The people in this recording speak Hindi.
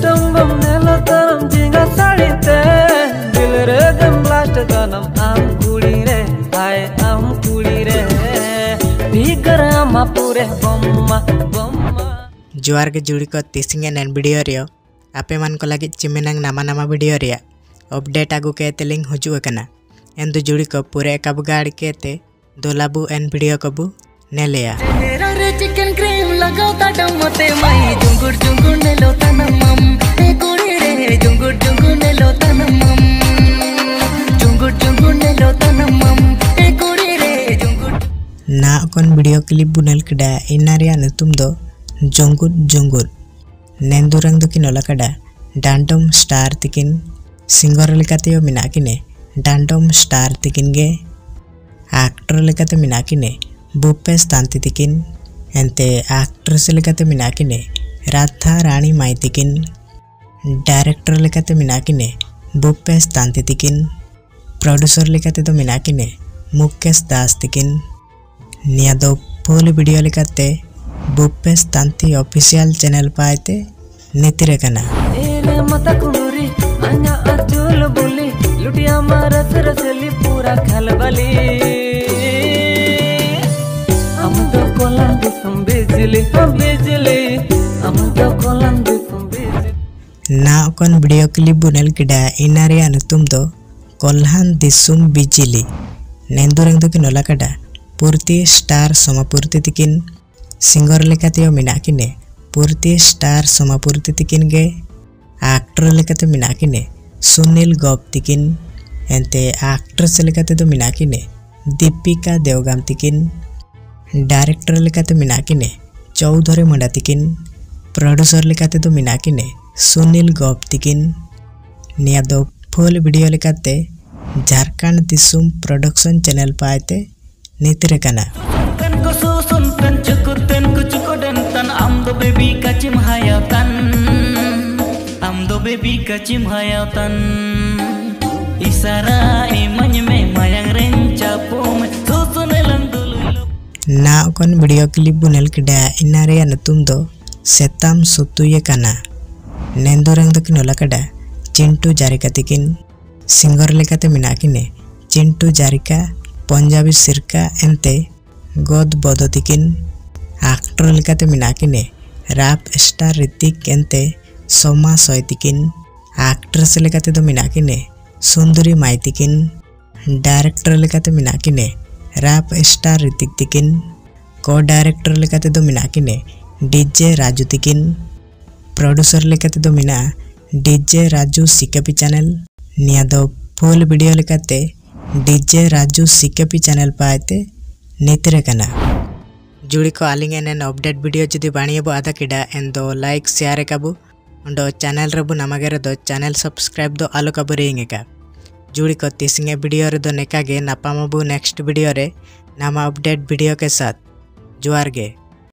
टंगम नेलो तरम जिंगा साड़ी ते दिल रे गम ब्लास्ट गनम आम कुड़ी रे हाय आम कुड़ी रे भीगर आमा पूरे बम्मा बम्मा जुआर के जुड़ी को तीसिंगे नैन वीडियो रियो आपे मान को लगी चिमेनांग नामा नामा वीडियो रिया अपडेट आगु के तेलिंग हुजु कना एन दो जुड़ी को पूरे कब गाड़ी के ते दोलाबू एन वीडियो कबू नेलेया चिकन क्रीम लगाता टमते माई जुंगुर जुंगुर ने लोता नमम ए कुड़ी रे जुंगुर जुंगुर ने लोता नमम जुंगुर जुंगुर ने लोता नमम ए कुड़ी रे जुंगुर ना कोन वीडियो क्लिप बुनेल कड़ा इनारिया नुतुम दो जुंगुर जुंगुर नेंदुरंग दो किनोला कड़ा डांटम स्टार तिकिन सिंगर लेकाते यो मिना किने डांटम स्टार तिकिन गे एक्टर लेकाते मिना किने बुपेश तांती तिकिन एंते एक्ट्रेस लेकाते मिना किने राधा रानी माई तिकिन डायरेक्टर लेकाते मिना किने बुपेश तांती तिकिन प्रोड्यूसर लेकाते तो मिना किने मुकेश दास तिकिन निया दो फुल वीडियो लेकाते बुपेश तांती ऑफिशियल चैनल पाएते नेतिरे कना एने मता कुंडुरी अन्या अचुल बुली लुटिया मारस रसली पूरा खलबली हम तो कोलान दिसम बिजली हम तो कोलान दिसम बिजली ना कोन वीडियो क्लिप बुनेल किडा इनारिया नुतुम दो कोल्हान दिसुम बिजली नेंदुरंग दो किनोला कड़ा पूर्ति स्टार समापूर्ति तिकिन सिंगर लेकाते यो मिना किने पूर्ति स्टार समापूर्ति तिकिन गे एक्टर लेकाते मिना किने सुनील गौप तिकिन एंते एक्ट्रेस लेकाते तो मिना किने दीपिका देवगाम तिकिन डायरेक्टर लेकाते मिना किने चौधरी मुंडा तिकिन प्रोड्यूसर लेकाते तो मिना किने सुनील गौप तिकिन निया दो फुल वीडियो लेकाते झारखंड दिसुम प्रोडक्शन चैनल पाएते नेतिरे कना तन को सुन तन चुको तन आम दो बेबी का चिमहायतन आम दो बेबी का चिमहायतन इशारा ए मन में मायांग रेंचा पोम सुने लंदुल ना कोन वीडियो क्लिप बुनेल किडा इनारिया नुतुम दो सेताम सुतुये कना नेंदुरंग दो किनोला कड़ा चिंटू जारिका तिकिन सिंगर लेकाते मिना किने चिंटू जारिका पंजाबी सिरका एंते गोद बदो तिकिन एक्टर लेकाते मिना किने रैप स्टार ऋतिक एंते सोमा सोय तिकिन एक्ट्रेस लेकाते तो मिना किने सुंदरी माई तिकिन डायरेक्टर लेकाते मिना किने रैप स्टार ऋतिक तिकिन को डायरेक्टर लेकाते तो मिना किने डीजे राजू तिकिन प्रोड्यूसर लेकाते तो मिना डीजे राजू सिकेपी चैनल निया दो फुल वीडियो लेकाते डीजे राजू सिकेपी चैनल पाएते नेतिरे कना जुड़ी को आलिंगे नेन अपडेट वीडियो जुदी बाणिये बो आधा किडा एन दो लाइक शेयर काबू उंडो चैनल रबु नमागे दो चैनल सब्सक्राइब दो आलो काबू रेंगे का जुड़ी को तीसिंगे वीडियो रे दो नेकागे नापामबू नेक्स्ट वीडियो रे नामा अपडेट वीडियो के साथ जुआर गे।